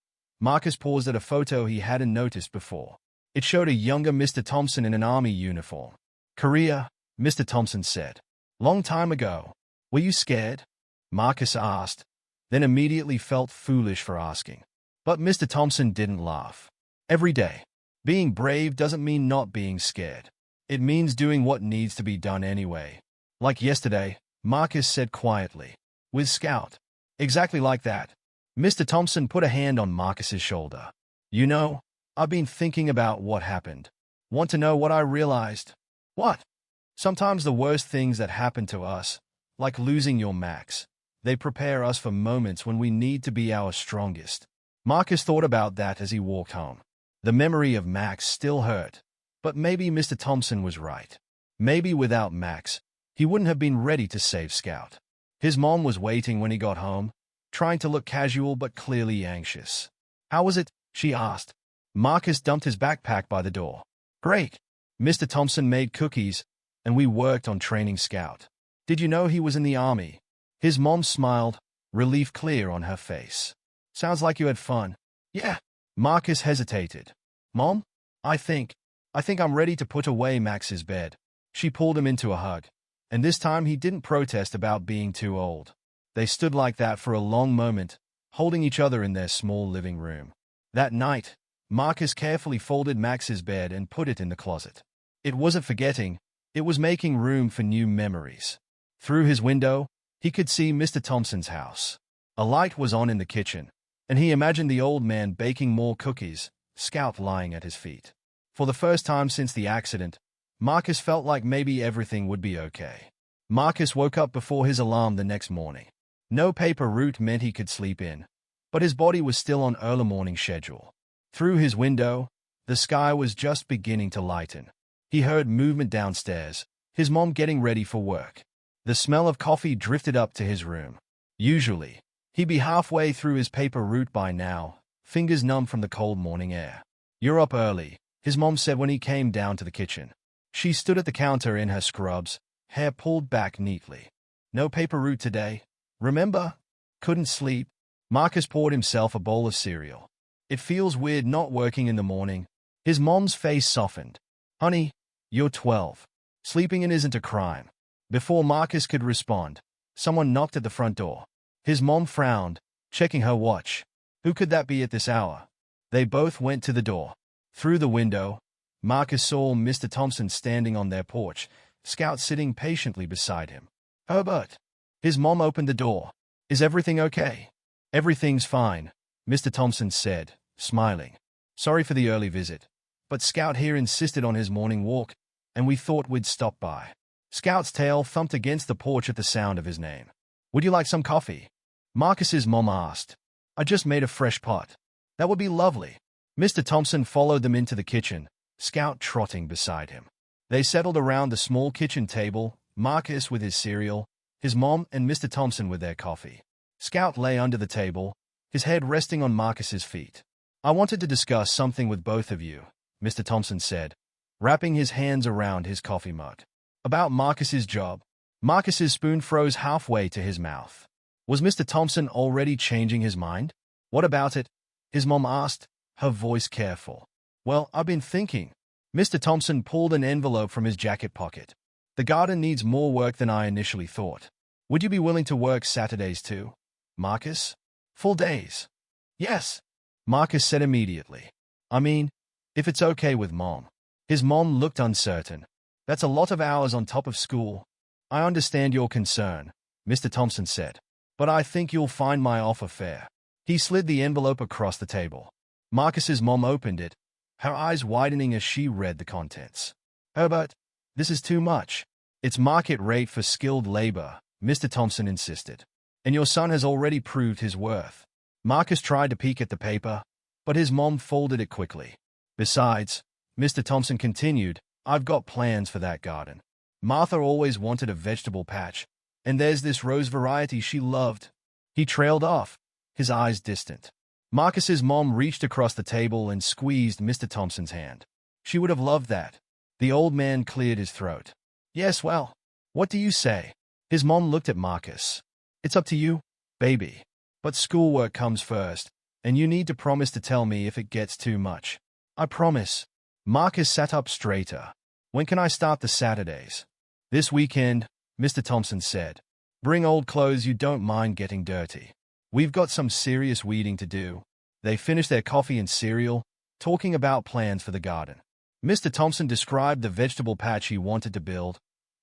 Marcus paused at a photo he hadn't noticed before. It showed a younger Mr. Thompson in an army uniform. "Korea," Mr. Thompson said. "Long time ago. Were you scared?" Marcus asked, then immediately felt foolish for asking. But Mr. Thompson didn't laugh. "Every day. Being brave doesn't mean not being scared. It means doing what needs to be done anyway. Like yesterday," Marcus said quietly. "With Scout." "Exactly like that." Mr. Thompson put a hand on Marcus's shoulder. "You know, I've been thinking about what happened. Want to know what I realized?" "What?" "Sometimes the worst things that happen to us, like losing your Max, they prepare us for moments when we need to be our strongest." Marcus thought about that as he walked home. The memory of Max still hurt, but maybe Mr. Thompson was right. Maybe without Max, he wouldn't have been ready to save Scout. His mom was waiting when he got home, trying to look casual but clearly anxious. "How was it?" she asked. Marcus dumped his backpack by the door. "Great." Mr. Thompson made cookies, and we worked on training Scout. "Did you know he was in the army?" His mom smiled, relief clear on her face. "Sounds like you had fun." "Yeah." Marcus hesitated. "Mom, I think I'm ready to put away Max's bed." She pulled him into a hug, and this time he didn't protest about being too old. They stood like that for a long moment, holding each other in their small living room. That night, Marcus carefully folded Max's bed and put it in the closet. It wasn't forgetting, it was making room for new memories. Through his window, he could see Mr. Thompson's house. A light was on in the kitchen, and he imagined the old man baking more cookies, Scout lying at his feet. For the first time since the accident, Marcus felt like maybe everything would be okay. Marcus woke up before his alarm the next morning. No paper route meant he could sleep in, but his body was still on early morning schedule. Through his window, the sky was just beginning to lighten. He heard movement downstairs, his mom getting ready for work. The smell of coffee drifted up to his room. Usually, He'd be halfway through his paper route by now, fingers numb from the cold morning air. "You're up early," his mom said when he came down to the kitchen. She stood at the counter in her scrubs, hair pulled back neatly. "No paper route today, remember? Couldn't sleep." Marcus poured himself a bowl of cereal. "It feels weird not working in the morning." His mom's face softened. "Honey, you're 12. Sleeping in isn't a crime." Before Marcus could respond, someone knocked at the front door. His mom frowned, checking her watch. Who could that be at this hour? They both went to the door. Through the window, Marcus saw Mr. Thompson standing on their porch, Scout sitting patiently beside him. "Herbert." His mom opened the door. "Is everything okay?" "Everything's fine," Mr. Thompson said, smiling. "Sorry for the early visit, but Scout here insisted on his morning walk, and we thought we'd stop by." Scout's tail thumped against the porch at the sound of his name. "Would you like some coffee?" Marcus's mom asked. "I just made a fresh pot." "That would be lovely." Mr. Thompson followed them into the kitchen, Scout trotting beside him. They settled around the small kitchen table, Marcus with his cereal, his mom and Mr. Thompson with their coffee. Scout lay under the table, his head resting on Marcus's feet. "I wanted to discuss something with both of you," Mr. Thompson said, wrapping his hands around his coffee mug. "About Marcus's job." Marcus's spoon froze halfway to his mouth. Was Mr. Thompson already changing his mind? "What about it?" his mom asked, her voice careful. "Well, I've been thinking." Mr. Thompson pulled an envelope from his jacket pocket. "The garden needs more work than I initially thought. Would you be willing to work Saturdays too, Marcus? Full days?" "Yes," Marcus said immediately. "I mean, if it's okay with Mom." His mom looked uncertain. "That's a lot of hours on top of school." "I understand your concern," Mr. Thompson said, "but I think you'll find my offer fair." He slid the envelope across the table. Marcus's mom opened it, her eyes widening as she read the contents. "Herbert, this is too much." "It's market rate for skilled labor," Mr. Thompson insisted. "And your son has already proved his worth." Marcus tried to peek at the paper, but his mom folded it quickly. "Besides," Mr. Thompson continued, "I've got plans for that garden. Martha always wanted a vegetable patch, and there's this rose variety she loved." He trailed off, his eyes distant. Marcus's mom reached across the table and squeezed Mr. Thompson's hand. "She would have loved that." The old man cleared his throat. "Yes, well, what do you say?" His mom looked at Marcus. "It's up to you, baby. But schoolwork comes first, and you need to promise to tell me if it gets too much." "I promise." Marcus sat up straighter. "When can I start the Saturdays?" "This weekend," Mr. Thompson said. "Bring old clothes you don't mind getting dirty. We've got some serious weeding to do." They finished their coffee and cereal, talking about plans for the garden. Mr. Thompson described the vegetable patch he wanted to build,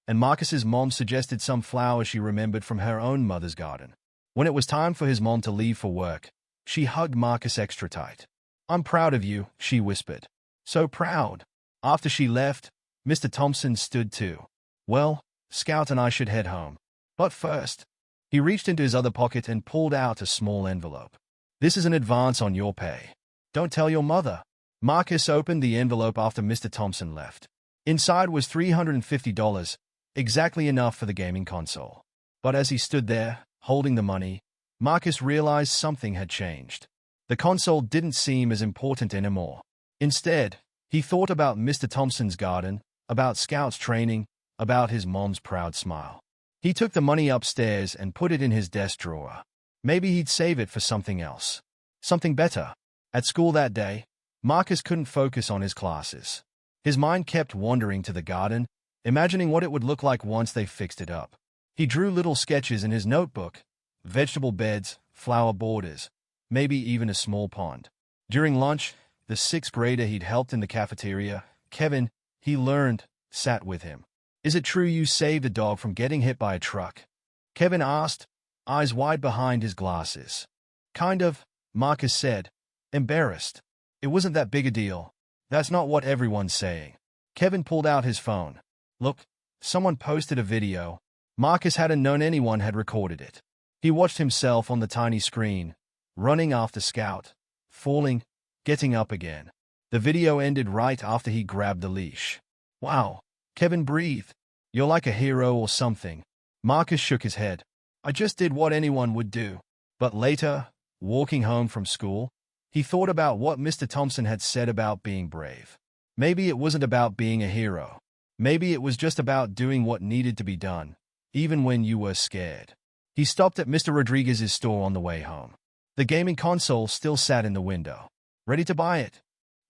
and Marcus's mom suggested some flowers she remembered from her own mother's garden. When it was time for his mom to leave for work, she hugged Marcus extra tight. "I'm proud of you," she whispered. "So proud." After she left, Mr. Thompson stood too. "Well, Scout and I should head home. But first," he reached into his other pocket and pulled out a small envelope. "This is an advance on your pay. Don't tell your mother." Marcus opened the envelope after Mr. Thompson left. Inside was $350, exactly enough for the gaming console. But as he stood there, holding the money, Marcus realized something had changed. The console didn't seem as important anymore. Instead, he thought about Mr. Thompson's garden, about Scout's training, about his mom's proud smile. He took the money upstairs and put it in his desk drawer. Maybe he'd save it for something else. Something better. At school that day, Marcus couldn't focus on his classes. His mind kept wandering to the garden, imagining what it would look like once they fixed it up. He drew little sketches in his notebook, vegetable beds, flower borders, maybe even a small pond. During lunch, the sixth grader he'd helped in the cafeteria, Kevin, he learned, sat with him. "Is it true you saved a dog from getting hit by a truck?" Kevin asked, eyes wide behind his glasses. "Kind of," Marcus said, embarrassed. "It wasn't that big a deal. That's not what everyone's saying." Kevin pulled out his phone. "Look, someone posted a video." Marcus hadn't known anyone had recorded it. He watched himself on the tiny screen, running after Scout, falling, getting up again. The video ended right after he grabbed the leash. "Wow," Kevin breathed. "You're like a hero or something." Marcus shook his head. "I just did what anyone would do." But later, walking home from school, he thought about what Mr. Thompson had said about being brave. Maybe it wasn't about being a hero. Maybe it was just about doing what needed to be done, even when you were scared. He stopped at Mr. Rodriguez's store on the way home. The gaming console still sat in the window. Ready to buy it?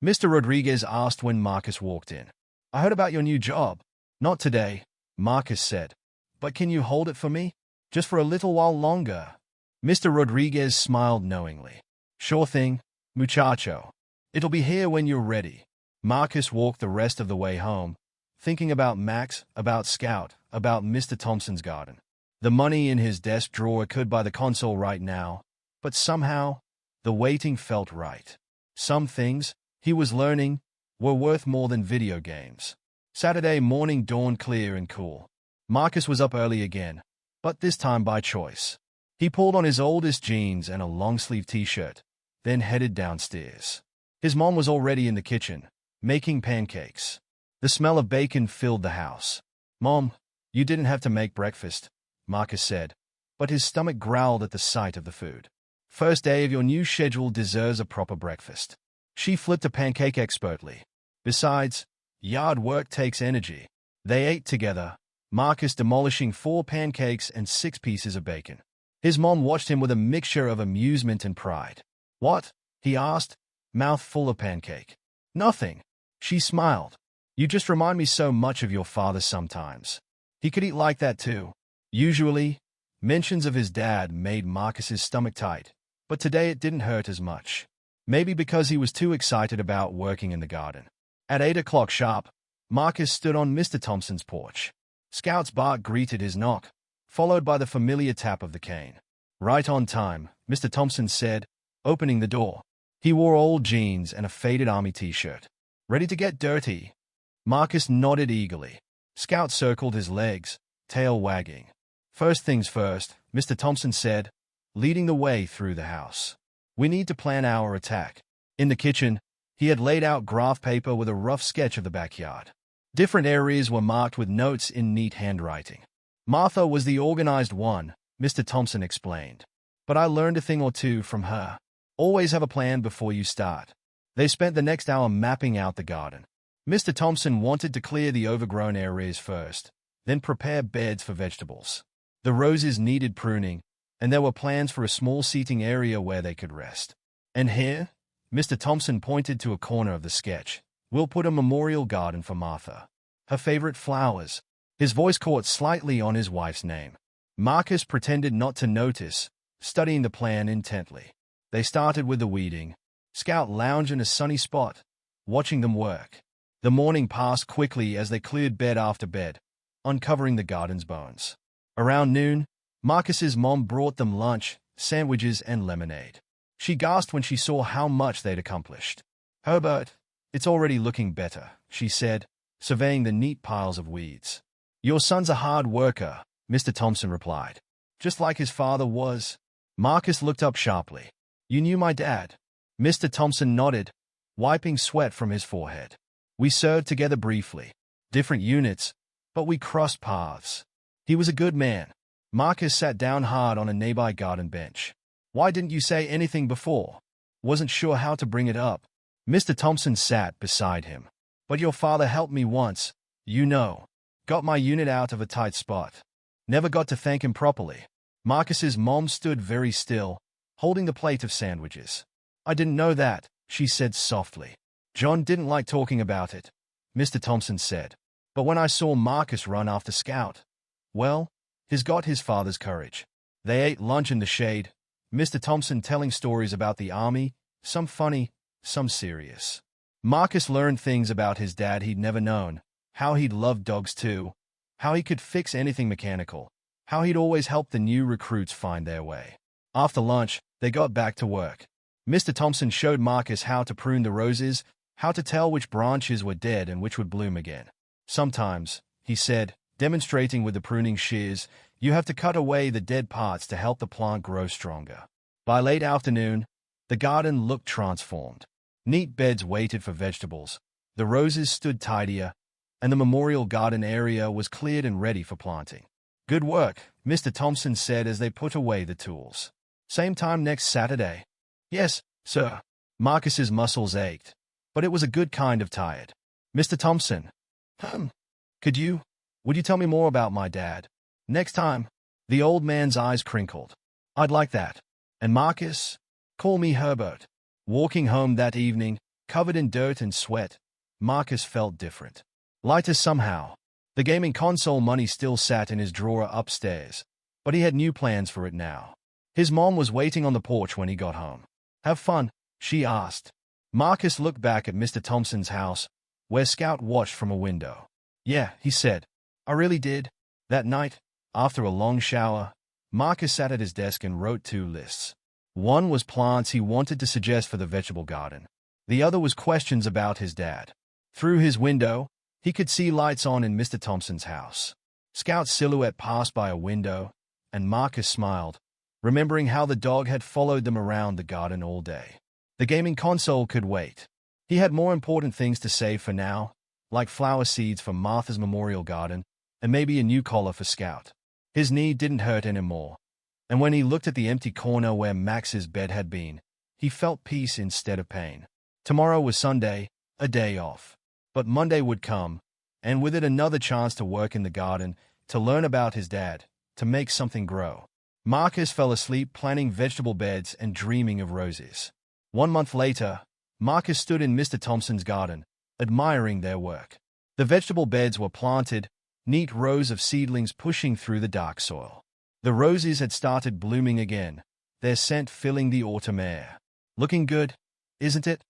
Mr. Rodriguez asked when Marcus walked in. I heard about your new job. Not today, Marcus said. But can you hold it for me? Just for a little while longer. Mr. Rodriguez smiled knowingly. Sure thing, muchacho. It'll be here when you're ready. Marcus walked the rest of the way home, thinking about Max, about Scout, about Mr. Thompson's garden. The money in his desk drawer could buy the console right now, but somehow, the waiting felt right. Some things, he was learning, were worth more than video games. Saturday morning dawned clear and cool. Marcus was up early again, but this time by choice. He pulled on his oldest jeans and a long-sleeve t-shirt, then headed downstairs. His mom was already in the kitchen, making pancakes. The smell of bacon filled the house. Mom, you didn't have to make breakfast, Marcus said, but his stomach growled at the sight of the food. First day of your new schedule deserves a proper breakfast. She flipped a pancake expertly. Besides, yard work takes energy. They ate together, Marcus demolishing 4 pancakes and 6 pieces of bacon. His mom watched him with a mixture of amusement and pride. What? He asked, mouth full of pancake. Nothing. She smiled. You just remind me so much of your father sometimes. He could eat like that too. Usually, mentions of his dad made Marcus's stomach tight, but today it didn't hurt as much. Maybe because he was too excited about working in the garden. At 8 o'clock sharp, Marcus stood on Mr. Thompson's porch. Scout's bark greeted his knock, followed by the familiar tap of the cane. Right on time, Mr. Thompson said, opening the door. He wore old jeans and a faded army t-shirt. Ready to get dirty? Marcus nodded eagerly. Scout circled his legs, tail wagging. First things first, Mr. Thompson said, leading the way through the house. We need to plan our attack. In the kitchen, he had laid out graph paper with a rough sketch of the backyard. Different areas were marked with notes in neat handwriting. Martha was the organized one, Mr. Thompson explained. But I learned a thing or two from her. Always have a plan before you start. They spent the next hour mapping out the garden. Mr. Thompson wanted to clear the overgrown areas first, then prepare beds for vegetables. The roses needed pruning, and there were plans for a small seating area where they could rest. And here, Mr. Thompson pointed to a corner of the sketch. We'll put a memorial garden for Martha. Her favorite flowers. His voice caught slightly on his wife's name. Marcus pretended not to notice, studying the plan intently. They started with the weeding. Scout lounged in a sunny spot, watching them work. The morning passed quickly as they cleared bed after bed, uncovering the garden's bones. Around noon, Marcus's mom brought them lunch, sandwiches, and lemonade. She gasped when she saw how much they'd accomplished. Herbert, it's already looking better, she said, surveying the neat piles of weeds. Your son's a hard worker, Mr. Thompson replied. Just like his father was. Marcus looked up sharply. You knew my dad? Mr. Thompson nodded, wiping sweat from his forehead. We served together briefly. Different units, but we crossed paths. He was a good man. Marcus sat down hard on a nearby garden bench. Why didn't you say anything before? Wasn't sure how to bring it up. Mr. Thompson sat beside him. But your father helped me once, you know. Got my unit out of a tight spot. Never got to thank him properly. Marcus's mom stood very still, holding the plate of sandwiches. I didn't know that, she said softly. John didn't like talking about it, Mr. Thompson said. But when I saw Marcus run after Scout, well, he's got his father's courage. They ate lunch in the shade, Mr. Thompson telling stories about the army, some funny, some serious. Marcus learned things about his dad he'd never known, how he'd loved dogs too, how he could fix anything mechanical, how he'd always helped the new recruits find their way. After lunch, they got back to work. Mr. Thompson showed Marcus how to prune the roses, how to tell which branches were dead and which would bloom again. Sometimes, he said, demonstrating with the pruning shears, you have to cut away the dead parts to help the plant grow stronger. By late afternoon, the garden looked transformed. Neat beds waited for vegetables, the roses stood tidier, and the memorial garden area was cleared and ready for planting. Good work, Mr. Thompson said as they put away the tools. Same time next Saturday. Yes, sir. Marcus's muscles ached, but it was a good kind of tired. Mr. Thompson. Would you tell me more about my dad? Next time. The old man's eyes crinkled. I'd like that. And Marcus? Call me Herbert. Walking home that evening, covered in dirt and sweat, Marcus felt different. Lighter somehow. The gaming console money still sat in his drawer upstairs, but he had new plans for it now. His mom was waiting on the porch when he got home. Have fun? She asked. Marcus looked back at Mr. Thompson's house, where Scout watched from a window. Yeah, he said. I really did. That night, after a long shower, Marcus sat at his desk and wrote 2 lists. One was plants he wanted to suggest for the vegetable garden. The other was questions about his dad. Through his window, he could see lights on in Mr. Thompson's house. Scout's silhouette passed by a window, and Marcus smiled, remembering how the dog had followed them around the garden all day. The gaming console could wait. He had more important things to save for now, like flower seeds for Martha's memorial garden, and maybe a new collar for Scout. His knee didn't hurt anymore, and when he looked at the empty corner where Max's bed had been, he felt peace instead of pain. Tomorrow was Sunday, a day off. But Monday would come, and with it another chance to work in the garden, to learn about his dad, to make something grow. Marcus fell asleep planning vegetable beds and dreaming of roses. 1 month later, Marcus stood in Mr. Thompson's garden, admiring their work. The vegetable beds were planted, neat rows of seedlings pushing through the dark soil. The roses had started blooming again, their scent filling the autumn air. Looking good, isn't it?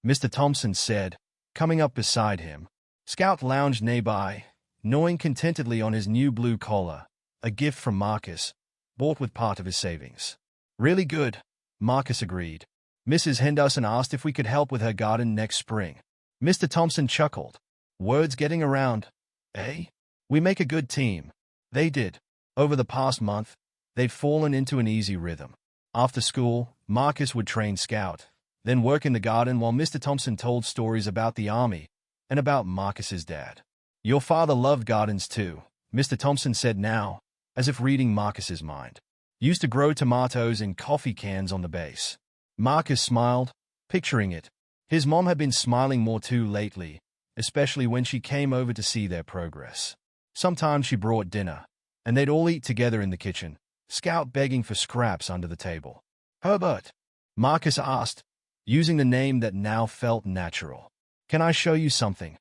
Mr. Thompson said, coming up beside him. Scout lounged nearby, gnawing contentedly on his new blue collar, a gift from Marcus, bought with part of his savings. Really good, Marcus agreed. Mrs. Henderson asked if we could help with her garden next spring. Mr. Thompson chuckled. Words getting around, eh? We make a good team. They did. Over the past month, they'd fallen into an easy rhythm. After school, Marcus would train Scout, then work in the garden while Mr. Thompson told stories about the army and about Marcus's dad. Your father loved gardens too, Mr. Thompson said now, as if reading Marcus's mind. Used to grow tomatoes in coffee cans on the base. Marcus smiled, picturing it. His mom had been smiling more too lately, especially when she came over to see their progress. Sometimes she brought dinner, and they'd all eat together in the kitchen, Scout begging for scraps under the table. Herbert, Marcus asked, using the name that now felt natural. Can I show you something?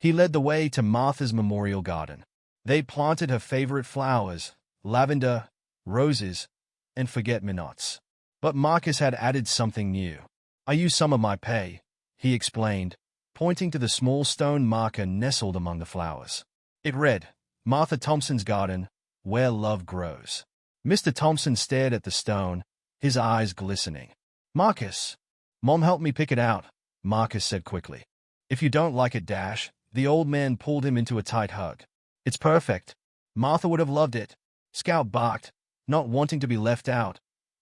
He led the way to Martha's memorial garden. They'd planted her favorite flowers, lavender, roses, and forget-me-nots. But Marcus had added something new. I used some of my pay, he explained, pointing to the small stone marker nestled among the flowers. It read, Martha Thompson's garden, where love grows. Mr. Thompson stared at the stone, his eyes glistening. Marcus, Mom helped me pick it out, Marcus said quickly. If you don't like it, the old man pulled him into a tight hug. It's perfect. Martha would have loved it. Scout barked, not wanting to be left out,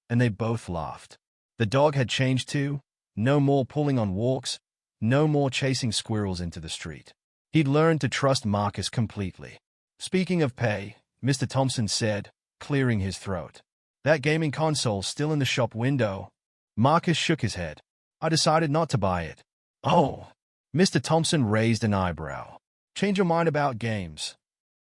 and they both laughed. The dog had changed too. No more pulling on walks, no more chasing squirrels into the street. He'd learned to trust Marcus completely. Speaking of pay, Mr. Thompson said, clearing his throat. That gaming console still in the shop window. Marcus shook his head. I decided not to buy it. Oh. Mr. Thompson raised an eyebrow. Change your mind about games?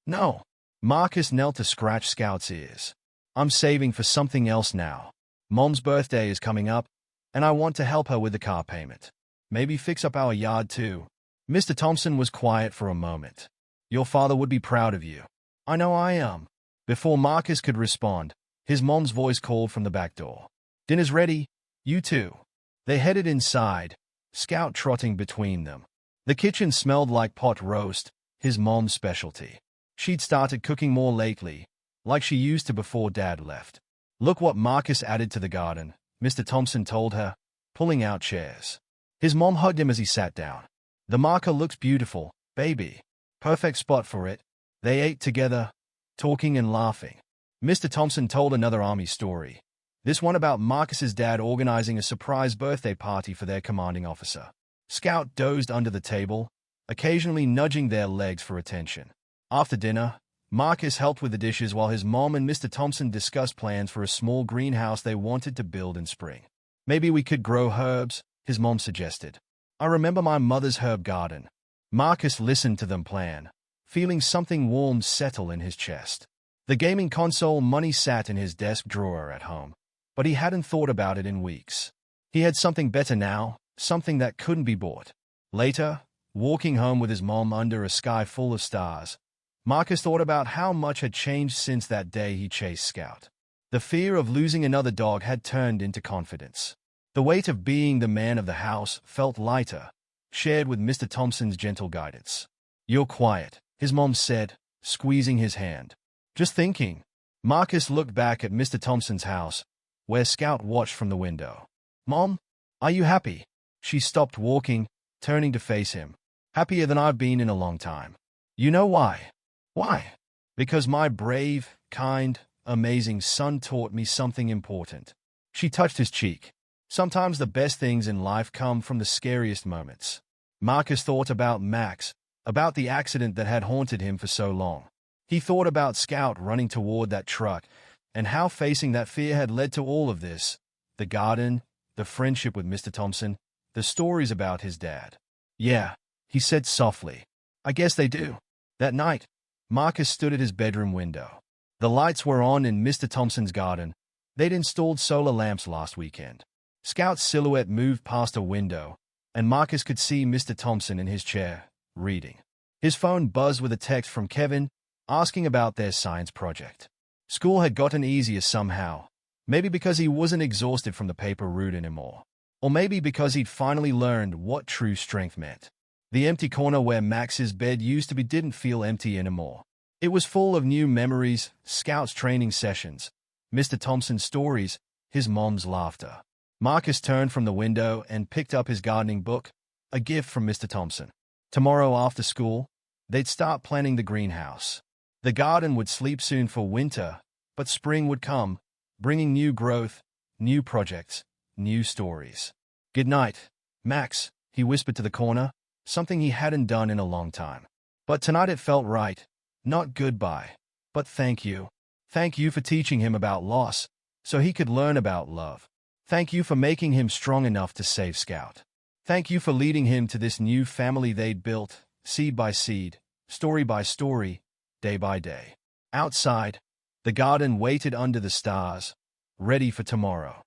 No. Marcus knelt to scratch Scout's ears. I'm saving for something else now. Mom's birthday is coming up, and I want to help her with the car payment. Maybe fix up our yard too. Mr. Thompson was quiet for a moment. Your father would be proud of you. I know I am. Before Marcus could respond, his mom's voice called from the back door. Dinner's ready, you two. They headed inside, Scout trotting between them. The kitchen smelled like pot roast, his mom's specialty. She'd started cooking more lately, like she used to before Dad left. Look what Marcus added to the garden, Mr. Thompson told her, pulling out chairs. His mom hugged him as he sat down. The marker looks beautiful, baby. Perfect spot for it. They ate together, talking and laughing. Mr. Thompson told another army story. This one about Marcus's dad organizing a surprise birthday party for their commanding officer. Scout dozed under the table, occasionally nudging their legs for attention. After dinner, Marcus helped with the dishes while his mom and Mr. Thompson discussed plans for a small greenhouse they wanted to build in spring. Maybe we could grow herbs, his mom suggested. I remember my mother's herb garden. Marcus listened to them plan, feeling something warm settle in his chest. The gaming console money sat in his desk drawer at home, but he hadn't thought about it in weeks. He had something better now, something that couldn't be bought. Later, walking home with his mom under a sky full of stars, Marcus thought about how much had changed since that day he chased Scout. The fear of losing another dog had turned into confidence. The weight of being the man of the house felt lighter, shared with Mr. Thompson's gentle guidance. "You're quiet," his mom said, squeezing his hand. "Just thinking." Marcus looked back at Mr. Thompson's house, where Scout watched from the window. "Mom, are you happy?" She stopped walking, turning to face him. "Happier than I've been in a long time. You know why?" "Why?" "Because my brave, kind, amazing son taught me something important." She touched his cheek. "Sometimes the best things in life come from the scariest moments." Marcus thought about Max, about the accident that had haunted him for so long. He thought about Scout running toward that truck, and how facing that fear had led to all of this: the garden, the friendship with Mr. Thompson, the stories about his dad. "Yeah," he said softly. "I guess they do." That night, Marcus stood at his bedroom window. The lights were on in Mr. Thompson's garden. They'd installed solar lamps last weekend. Scout's silhouette moved past a window, and Marcus could see Mr. Thompson in his chair, reading. His phone buzzed with a text from Kevin, asking about their science project. School had gotten easier somehow, maybe because he wasn't exhausted from the paper route anymore, or maybe because he'd finally learned what true strength meant. The empty corner where Max's bed used to be didn't feel empty anymore. It was full of new memories, Scout's training sessions, Mr. Thompson's stories, his mom's laughter. Marcus turned from the window and picked up his gardening book, a gift from Mr. Thompson. Tomorrow after school, they'd start planning the greenhouse. The garden would sleep soon for winter, but spring would come, bringing new growth, new projects, new stories. "Good night, Max," he whispered to the corner, something he hadn't done in a long time. But tonight it felt right. Not goodbye, but thank you. Thank you for teaching him about loss, so he could learn about love. Thank you for making him strong enough to save Scout. Thank you for leading him to this new family they'd built, seed by seed, story by story, day by day. Outside, the garden waited under the stars, ready for tomorrow.